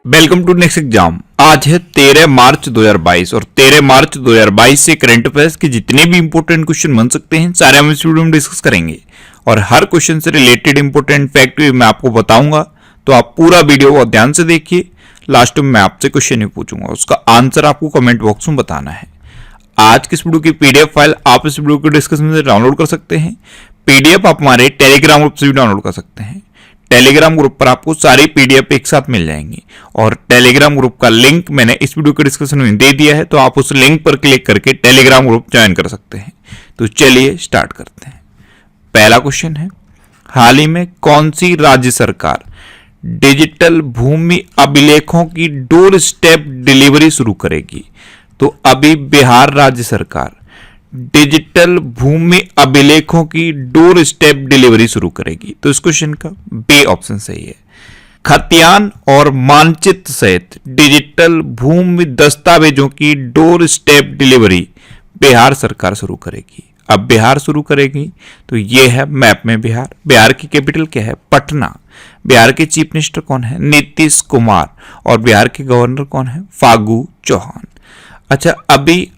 Welcome to next exam. आज है 13 मार्च 2022 और 13 मार्च 2022 से करंट अफेयर्स के जितने भी इंपॉर्टेंट क्वेश्चन बन सकते हैं सारे हम इस वीडियो में डिस्कस करेंगे और हर क्वेश्चन से रिलेटेड इंपॉर्टेंट फैक्ट भी मैं आपको बताऊंगा। तो आप पूरा वीडियो को ध्यान से देखिए। लास्ट में मैं आपसे क्वेश्चन भी पूछूंगा, उसका आंसर आपको कमेंट बॉक्स में बताना है। आज की इस वीडियो की पीडीएफ फाइल आप इस वीडियो के डिस्क्रिप्शन से डाउनलोड कर सकते हैं। पीडीएफ आप हमारे टेलीग्राम ग्रुप से भी डाउनलोड कर सकते हैं। टेलीग्राम ग्रुप पर आपको सारी पीडीएफ एक साथ मिल जाएंगी और टेलीग्राम ग्रुप का लिंक मैंने इस वीडियो के डिस्क्रिप्शन में दे दिया है, तो आप उस लिंक पर क्लिक करके टेलीग्राम ग्रुप ज्वाइन कर सकते हैं। तो चलिए स्टार्ट करते हैं। पहला क्वेश्चन है, हाल ही में कौन सी राज्य सरकार डिजिटल भूमि अभिलेखों की डोर स्टेप डिलीवरी शुरू करेगी? तो अभी बिहार राज्य सरकार डिजिटल भूमि अभिलेखों की डोर स्टेप डिलीवरी शुरू करेगी। तो इस क्वेश्चन का बी ऑप्शन सही है। खतियान और मानचित्र सहित डिजिटल भूमि दस्तावेजों की डोर स्टेप डिलीवरी बिहार सरकार शुरू करेगी। अब बिहार शुरू करेगी तो ये है मैप में बिहार। बिहार की कैपिटल क्या है? पटना। बिहार के चीफ मिनिस्टर कौन है? नीतीश कुमार। और बिहार के गवर्नर कौन है? फागू चौहान। अच्छा, अभी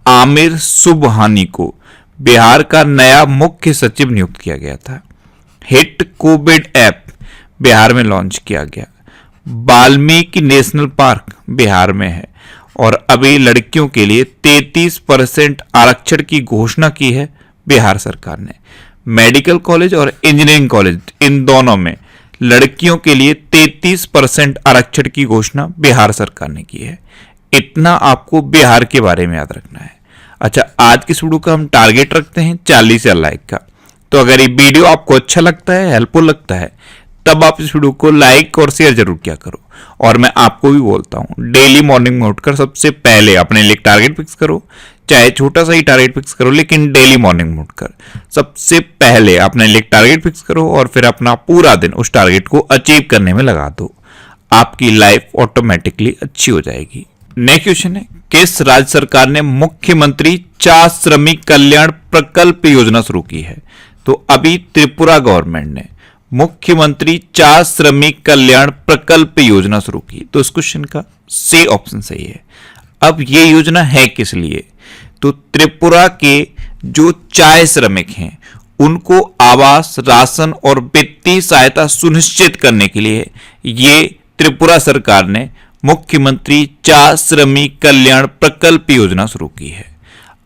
आमिर सुबहानी को बिहार का नया मुख्य सचिव नियुक्त किया गया था। हिट कोविड ऐप बिहार में लॉन्च किया गया। वाल्मीकि नेशनल पार्क बिहार में है और अभी लड़कियों के लिए 33% आरक्षण की घोषणा की है बिहार सरकार ने। मेडिकल कॉलेज और इंजीनियरिंग कॉलेज इन दोनों में लड़कियों के लिए 33% आरक्षण की घोषणा बिहार सरकार ने की है। इतना आपको बिहार के बारे में याद रखना है। अच्छा, आज की वीडियो का हम टारगेट रखते हैं 40,000 लाइक का। तो अगर ये वीडियो आपको अच्छा लगता है, हेल्पफुल लगता है, तब आप इस वीडियो को लाइक और शेयर जरूर किया करो। और मैं आपको भी बोलता हूं, डेली मॉर्निंग में उठकर सबसे पहले अपने लिए टारगेट फिक्स करो। चाहे छोटा सा ही टारगेट फिक्स करो, लेकिन डेली मॉर्निंग में उठकर सबसे पहले अपने लिए टारगेट फिक्स करो और फिर अपना पूरा दिन उस टारगेट को अचीव करने में लगा दो। आपकी लाइफ ऑटोमेटिकली अच्छी हो जाएगी। नेक्स्ट क्वेश्चन है, किस राज्य सरकार ने मुख्यमंत्री 4 श्रमिक कल्याण प्रकल्प योजना शुरू की है? तो अभी त्रिपुरा गवर्नमेंट ने मुख्यमंत्री 4 श्रमिक कल्याण प्रकल्प योजना शुरू की। तो इस क्वेश्चन का सी ऑप्शन सही है। अब ये योजना है किस लिए? तो त्रिपुरा के जो चाय श्रमिक हैं उनको आवास, राशन और वित्तीय सहायता सुनिश्चित करने के लिए ये त्रिपुरा सरकार ने मुख्यमंत्री 4 श्रमिक कल्याण प्रकल्प योजना शुरू की है।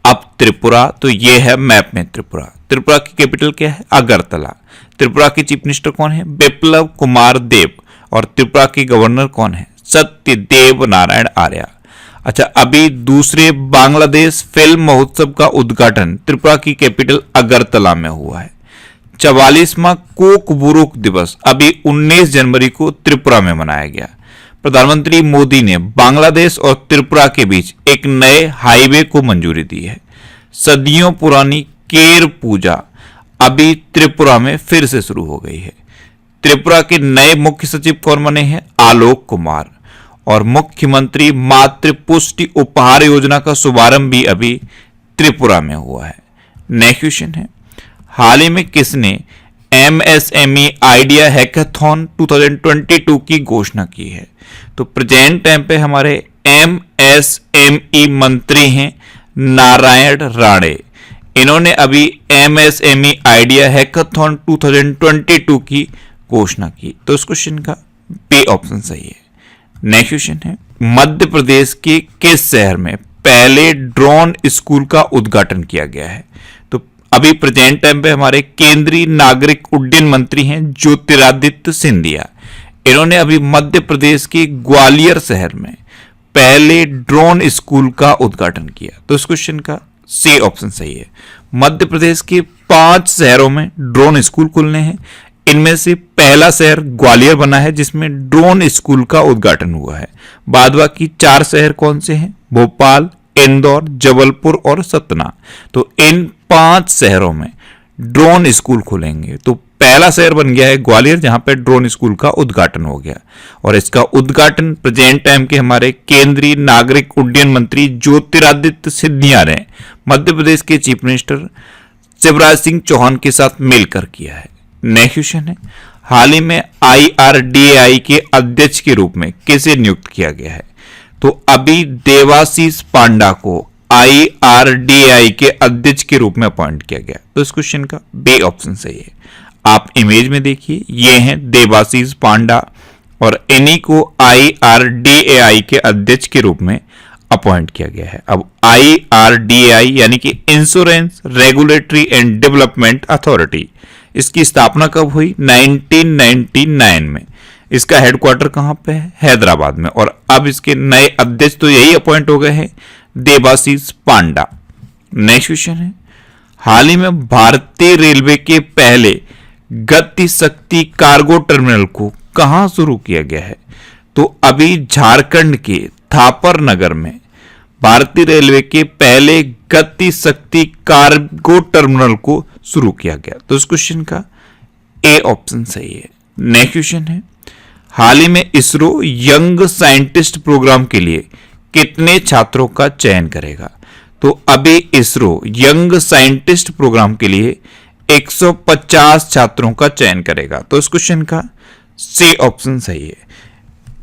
अब त्रिपुरा, तो ये है मैप में त्रिपुरा। त्रिपुरा की कैपिटल क्या है? अगरतला। त्रिपुरा के चीफ मिनिस्टर कौन है? बिप्लब कुमार देब। और त्रिपुरा के गवर्नर कौन है? सत्यदेव नारायण आर्य। अच्छा, अभी दूसरे बांग्लादेश फिल्म महोत्सव का उद्घाटन त्रिपुरा की कैपिटल अगरतला में हुआ है। 44वां कोकबुरुक दिवस अभी 19 जनवरी को त्रिपुरा में मनाया गया। प्रधानमंत्री मोदी ने बांग्लादेश और त्रिपुरा के बीच एक नए हाईवे को मंजूरी दी है। सदियों पुरानी केर पूजा अभी त्रिपुरा में फिर से शुरू हो गई है। त्रिपुरा के नए मुख्य सचिव कौन बने हैं? आलोक कुमार। और मुख्यमंत्री मातृ पुष्टि उपहार योजना का शुभारंभ भी अभी त्रिपुरा में हुआ है। नेक्स्ट क्वेश्चन है, हाल ही में किसने एमएसएमई आइडिया हैकाथॉन 2022 की घोषणा की है? तो प्रेजेंट टाइम पे हमारे एमएसएमई मंत्री हैं नारायण राणे। इन्होंने अभी एमएसएमई आइडिया हैकाथॉन 2022 की घोषणा की। तो इस क्वेश्चन का बी ऑप्शन सही है। नेक्स्ट क्वेश्चन है, मध्य प्रदेश के किस शहर में पहले ड्रोन स्कूल का उद्घाटन किया गया है? तो अभी प्रेजेंट टाइम पे हमारे केंद्रीय नागरिक उड्डयन मंत्री हैं ज्योतिरादित्य सिंधिया। इन्होंने अभी मध्य प्रदेश के ग्वालियर शहर में पहले ड्रोन स्कूल का उद्घाटन किया। तो इस क्वेश्चन का सी ऑप्शन सही है। मध्य प्रदेश के 5 शहरों में ड्रोन स्कूल खुलने हैं। इनमें से पहला शहर ग्वालियर बना है जिसमें ड्रोन स्कूल का उद्घाटन हुआ है। बाद बाकी 4 शहर कौन से हैं? भोपाल, इंदौर, जबलपुर और सतना। तो इन 5 शहरों में ड्रोन स्कूल खुलेंगे। तो पहला शहर बन गया है ग्वालियर, जहां पे ड्रोन स्कूल का उद्घाटन हो गया और इसका उद्घाटन प्रेजेंट टाइम के हमारे केंद्रीय नागरिक उड्डयन मंत्री ज्योतिरादित्य सिंधिया ने मध्य प्रदेश के चीफ मिनिस्टर शिवराज सिंह चौहान के साथ मिलकर किया है। नेक्स्ट क्वेश्चन है, हाल ही में IRDAI के अध्यक्ष के रूप में किसे नियुक्त किया गया है? तो अभी देवाशीष पांडा को IRDAI के अध्यक्ष के रूप में अपॉइंट किया गया। तो इस क्वेश्चन का बी ऑप्शन सही है। आप इमेज में देखिए, ये हैं देवाशीष पांडा और इन्हीं को IRDAI के अध्यक्ष के रूप में अपॉइंट किया गया है। अब IRDAI यानी कि insurance regulatory and development authority, इसकी स्थापना कब हुई? 1999 में। इसका हेडक्वार्टर कहां पे है? हैदराबाद में। और अब इसके नए अध्यक्ष तो यही अपॉइंट हो गए हैं, देवाशीष पांडा। नेक्स्ट क्वेश्चन है, हाल ही में भारतीय रेलवे के पहले गति शक्ति कार्गो टर्मिनल को कहां शुरू किया गया है? तो अभी झारखंड के थापर नगर में भारतीय रेलवे के पहले गति शक्ति कार्गो टर्मिनल को शुरू किया गया। तो इस क्वेश्चन का ए ऑप्शन सही है। नेक्स्ट क्वेश्चन है, हाल ही में इसरो यंग साइंटिस्ट प्रोग्राम के लिए कितने छात्रों का चयन करेगा? तो अभी इसरो यंग साइंटिस्ट प्रोग्राम के लिए 150 छात्रों का चयन करेगा। तो इस क्वेश्चन का सी ऑप्शन सही है।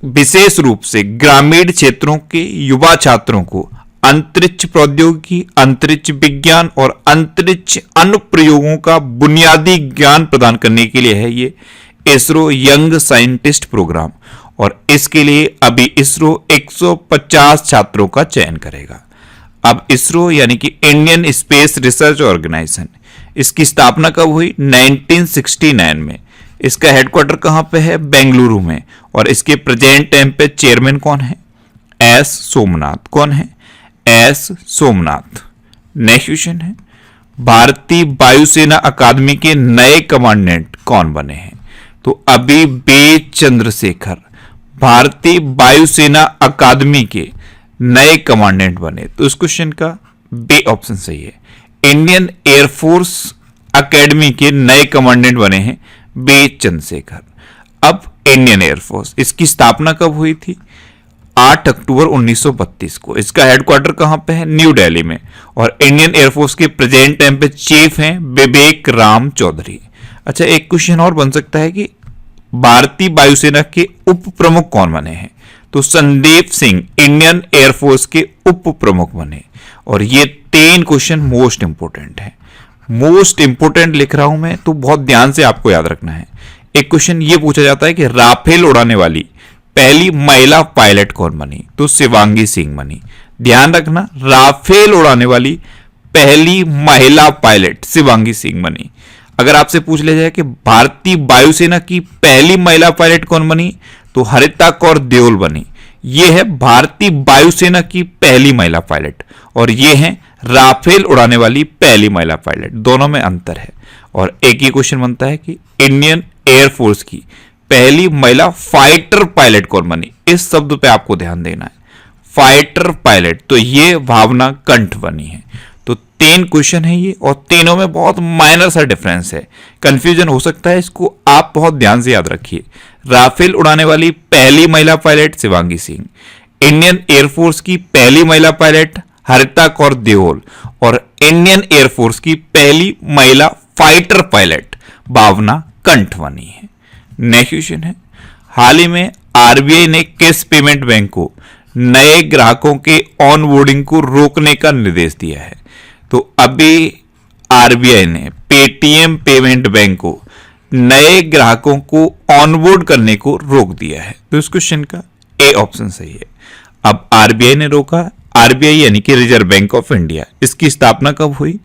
विशेष रूप से ग्रामीण क्षेत्रों के युवा छात्रों को अंतरिक्ष प्रौद्योगिकी, अंतरिक्ष विज्ञान और अंतरिक्ष अनुप्रयोगों का बुनियादी ज्ञान प्रदान करने के लिए है ये इसरो यंग साइंटिस्ट प्रोग्राम। और इसके लिए अभी इसरो 150 छात्रों का चयन करेगा। अब इसरो यानी कि इंडियन स्पेस रिसर्च ऑर्गेनाइजेशन, इसकी स्थापना कब हुई? 1969 में। इसका हेडक्वार्टर कहां पे है? बेंगलुरु में। और इसके प्रेजेंट टाइम पे चेयरमैन कौन है? एस सोमनाथ। कौन है? एस सोमनाथ। नेक्स्ट क्वेश्चन है, भारतीय वायुसेना अकादमी के नए कमांडेंट कौन बने हैं? तो अभी बी चंद्रशेखर भारतीय वायुसेना अकादमी के नए कमांडेंट बने। तो इस क्वेश्चन का बी ऑप्शन सही है। इंडियन एयरफोर्स अकेडमी के नए कमांडेंट बने हैं बी चंद्रशेखर। अब इंडियन एयरफोर्स, इसकी स्थापना कब हुई थी? 8 अक्टूबर 1932 को। इसका हेडक्वार्टर कहां पे है? न्यू दिल्ली में। और इंडियन एयरफोर्स के प्रेजेंट टाइम पे चीफ हैं विवेक राम चौधरी। अच्छा, एक क्वेश्चन और बन सकता है कि भारतीय वायुसेना के उप प्रमुख कौन बने हैं? तो संदीप सिंह इंडियन एयरफोर्स के उप प्रमुख बने। और ये 3 क्वेश्चन मोस्ट इंपोर्टेंट है। मोस्ट इंपोर्टेंट लिख रहा हूं मैं, तो बहुत ध्यान से आपको याद रखना है। एक क्वेश्चन ये पूछा जाता है कि राफेल उड़ाने वाली पहली महिला पायलट कौन बनी? तो शिवांगी सिंह बनी। ध्यान रखना, राफेल उड़ाने वाली पहली महिला पायलट शिवांगी सिंह बनी। अगर आपसे पूछ लिया जाए कि भारतीय वायुसेना की पहली महिला पायलट कौन बनी? तो हरिता कौर देओल बनी। यह है भारतीय वायुसेना की पहली महिला पायलट। और यह है राफेल उड़ाने वाली पहली महिला पायलट। दोनों में अंतर है। और एक ही क्वेश्चन बनता है कि इंडियन एयरफोर्स की पहली महिला फाइटर पायलट कौन बनी? इस शब्द पे आपको ध्यान देना है, फाइटर पायलट। तो ये भावना कंठ बनी है। तो 3 क्वेश्चन है ये, और तीनों में बहुत माइनर सा डिफरेंस है, कंफ्यूजन हो सकता है, इसको आप बहुत ध्यान से याद रखिए। राफेल उड़ाने वाली पहली महिला pilot Shivangi Singh, Indian air force की पहली महिला पायलट हरिता कौर देओल, और इंडियन एयरफोर्स की पहली महिला फाइटर पायलट भावना कंठ बनी है। नेक्स्ट क्वेश्चन है, हाल ही में आरबीआई ने किस पेमेंट बैंक को नए ग्राहकों के ऑनबोर्डिंग को रोकने का निर्देश दिया है? तो अभी आरबीआई ने पेटीएम पेमेंट बैंक को नए ग्राहकों को ऑनबोर्ड करने को रोक दिया है। तो इस क्वेश्चन का ए ऑप्शन सही है। अब आरबीआई ने रोका, आरबीआई यानी कि रिजर्व बैंक ऑफ इंडिया, इसकी स्थापना कब हुई?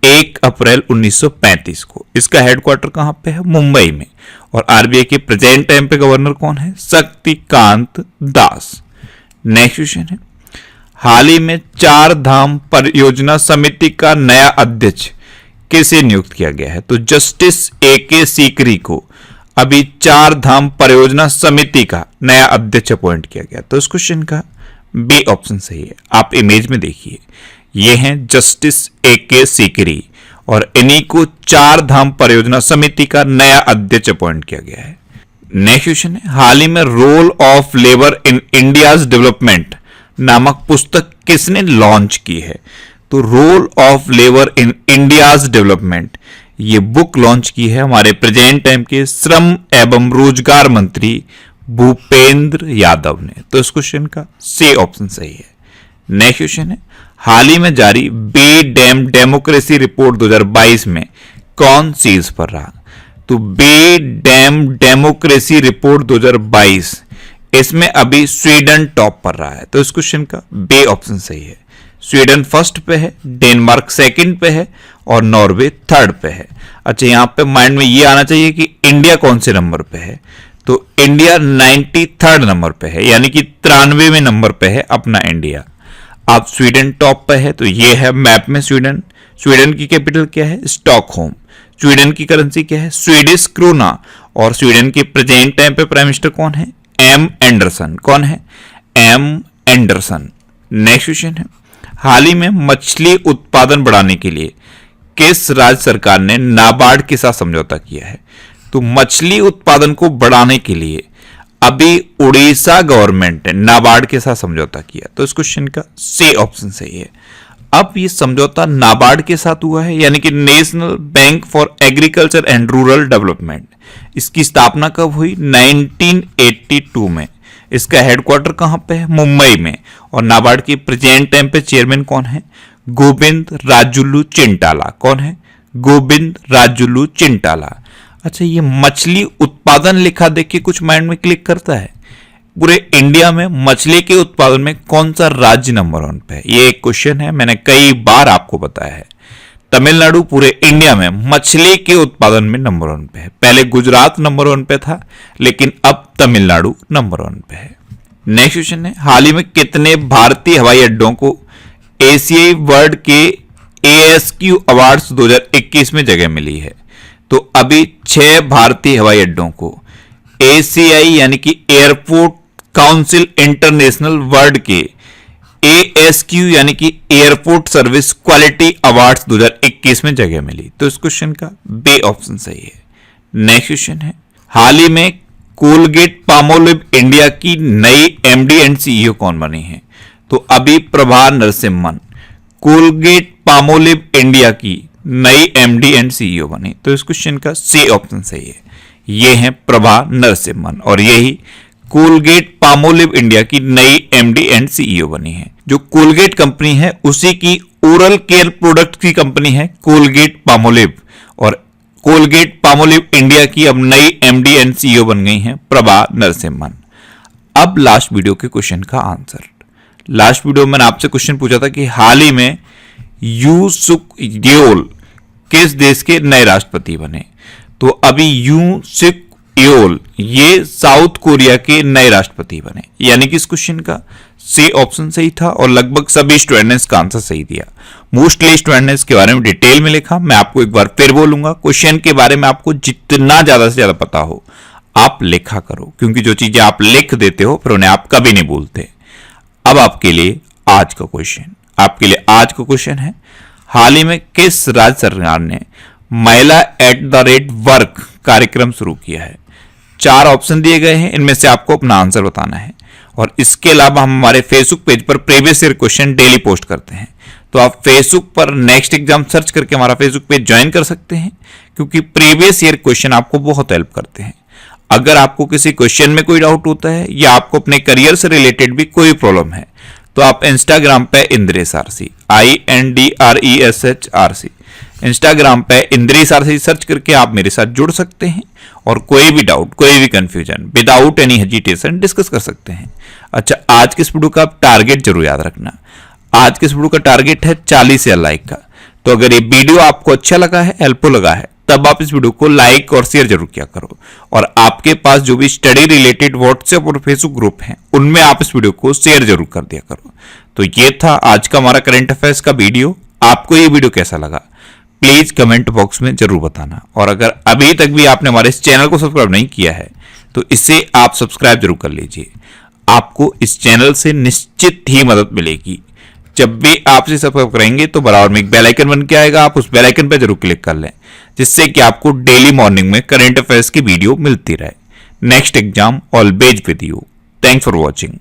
1 अप्रैल 1935 को। इसका हेडक्वार्टर कहां पे है? मुंबई में। और आरबीआई के प्रेजेंट टाइम पे गवर्नर कौन है? शक्तिकांत दास। नेक्स्ट क्वेश्चन है, हाल ही में 4 धाम परियोजना समिति का नया अध्यक्ष किसे नियुक्त किया गया है? तो जस्टिस AK सीकरी को अभी 4 धाम परियोजना समिति का नया अध्यक्ष अपॉइंट किया गया। तो इस क्वेश्चन का बी ऑप्शन सही है। आप इमेज में देखिए, ये हैं जस्टिस AK सीकरी, और इन्हीं को 4 धाम परियोजना समिति का नया अध्यक्ष अपॉइंट किया गया है। नेक्स्ट क्वेश्चन है, हाल ही में role of labour in India's development नामक पुस्तक किसने लॉन्च की है? तो role of labour in India's development, ये बुक लॉन्च की है हमारे प्रेजेंट टाइम के श्रम एवं रोजगार मंत्री भूपेंद्र यादव ने। तो इस क्वेश्चन का सी ऑप्शन सही है। नेक्स्ट क्वेश्चन है, हाल ही में जारी बी डैम डेमोक्रेसी रिपोर्ट 2022 में कौन शीर्ष पर रहा? तो बी डैम डेमोक्रेसी रिपोर्ट 2022, इसमें अभी स्वीडन टॉप पर रहा है। तो इस क्वेश्चन का बी ऑप्शन सही है। स्वीडन फर्स्ट पे है, डेनमार्क सेकंड पे है और नॉर्वे थर्ड पे है। अच्छा, यहां पे माइंड में ये आना चाहिए कि इंडिया कौन से नंबर पे है। तो इंडिया 93rd नंबर पे है, यानी कि 93वें नंबर पे है अपना इंडिया। अब स्वीडन टॉप पे है, तो ये है मैप में स्वीडन। स्वीडन की कैपिटल क्या है? स्टॉकहोम। स्वीडन की करेंसी क्या है? Swedish krona. और स्वीडन के प्रेजेंट टाइम पे प्राइम मिनिस्टर कौन है? M Andersson. कौन है? M Anderson. नेक्स्ट क्वेश्चन है, हाल ही में मछली उत्पादन बढ़ाने के लिए किस राज्य सरकार ने नाबार्ड के साथ समझौता किया है? तो मछली उत्पादन को बढ़ाने के लिए अभी उड़ीसा गवर्नमेंट ने नाबार्ड के साथ समझौता किया। तो इस क्वेश्चन का सी ऑप्शन सही है। अब ये समझौता नाबार्ड के साथ हुआ है, यानी कि national bank for agriculture and rural development. इसकी स्थापना कब हुई? 1982 में। इसका हेडक्वार्टर कहां पे है? मुंबई में। और नाबार्ड के प्रेजेंट टाइम पे चेयरमैन कौन है? गोविंद राजुलू चिंटाला। कौन है? गोविंद राजुलू चिंटाला। अच्छा, ये मछली उत्पादन लिखा देख के कुछ माइंड में क्लिक करता है? पूरे इंडिया में मछली के उत्पादन में कौन सा राज्य नंबर 1 पे है? ये एक क्वेश्चन है, मैंने कई बार आपको बताया है। तमिलनाडु पूरे इंडिया में मछली के उत्पादन में नंबर 1 पे है। पहले गुजरात नंबर 1 पे था, लेकिन अब तमिलनाडु नंबर 1 पे है। नेक्स्ट क्वेश्चन है, हाल ही में कितने भारतीय हवाई अड्डों को एशियाई वर्ल्ड के ASQ अवार्ड्स 2021 में जगह मिली है? तो अभी 6 भारतीय हवाई अड्डों को ACI यानी कि एयरपोर्ट काउंसिल इंटरनेशनल वर्ल्ड के ASQ यानी कि एयरपोर्ट सर्विस क्वालिटी अवार्ड्स 2021 में जगह मिली। तो इस क्वेश्चन का बी ऑप्शन सही है। नेक्स्ट क्वेश्चन है, हाल ही में कोलगेट पामोलिव इंडिया की नई MD एंड CEO कौन बनी है? तो अभी Prabha Narasimhan Colgate Palmolive India की नई MD एंड CEO बनी। तो इस क्वेश्चन का सी ऑप्शन सही है। ये है प्रभा नरसिम्हन और यही कोलगेट पामोलिव इंडिया की नई MD एंड CEO बनी है। जो कोलगेट कंपनी है उसी की ओरल केयर प्रोडक्ट की कंपनी है कोलगेट पामोलिव, और कोलगेट पामोलिव इंडिया की अब नई MD एंड CEO बन गई हैं प्रभा नरसिम्हन। अब लास्ट वीडियो के क्वेश्चन का आंसर। लास्ट वीडियो में मैंने आपसे क्वेश्चन पूछा था कि हाल ही में यू सुक येओल किस देश के नए राष्ट्रपति बने? तो अभी यू सुक येओल ये साउथ कोरिया के नए राष्ट्रपति बने, यानी कि इस क्वेश्चन का सी ऑप्शन सही था और लगभग सभी स्टूडेंट ने इसका आंसर सही दिया। मोस्टली स्टूडेंट ने इसके बारे में डिटेल में लिखा। मैं आपको एक बार फिर बोलूंगा, क्वेश्चन के बारे में आपको जितना ज्यादा से ज्यादा पता हो आप लिखा करो, क्योंकि जो चीजें आप लिख देते हो फिर उन्हें आप कभी नहीं भूलते। अब आपके लिए आज का क्वेश्चन है, हाल ही में किस राज्य सरकार ने महिला @वर्क कार्यक्रम शुरू किया है? 4 ऑप्शन दिए गए हैं, इनमें से आपको अपना आंसर बताना है। और इसके अलावा हम हमारे फेसबुक पेज पर previous year question daily post करते हैं, तो आप फेसबुक पर नेक्स्ट एग्जाम सर्च करके हमारा फेसबुक पेज ज्वाइन कर सकते हैं, क्योंकि प्रीवियस ईयर क्वेश्चन आपको बहुत हेल्प करते हैं। अगर आपको किसी क्वेश्चन में कोई डाउट होता है या आपको अपने करियर से रिलेटेड भी कोई प्रॉब्लम है, तो आप इंस्टाग्राम पे इंद्रेश आरसी INDRESH इंस्टाग्राम पे इंद्रेश आरसी सर्च करके आप मेरे साथ जुड़ सकते हैं और कोई भी डाउट, कोई भी confusion without any hesitation discuss कर सकते हैं। अच्छा, आज के इस वीडियो का आप टारगेट जरूर याद रखना। आज के इस वीडियो का टारगेट है 40,000 लाइक का। तो अगर ये वीडियो आपको अच्छा लगा है, हेल्पफुल लगा है, तब आप इस वीडियो को लाइक और शेयर जरूर किया करो। और आपके पास जो भी स्टडी रिलेटेड व्हाट्सएप और फेसबुक ग्रुप हैं, उनमें आप इस वीडियो को शेयर जरूर कर दिया करो। तो ये था आज का हमारा करंट अफेयर्स का वीडियो। आपको ये वीडियो कैसा लगा प्लीज कमेंट बॉक्स में जरूर बताना। और अगर अभी तक भी आपने हमारे इस चैनल को सब्सक्राइब नहीं किया है तो इसे आप सब्सक्राइब जरूर कर लीजिए। आपको इस चैनल से निश्चित ही मदद मिलेगी। जब भी आप इसे सब्सक्राइब करेंगे तो बराबर में एक बेल आइकन बन के आएगा, आप उस बेल आइकन पर जरूर क्लिक कर लें, जिससे कि आपको डेली मॉर्निंग में करंट अफेयर्स की वीडियो मिलती रहे। Next exam always with you. Thanks for watching.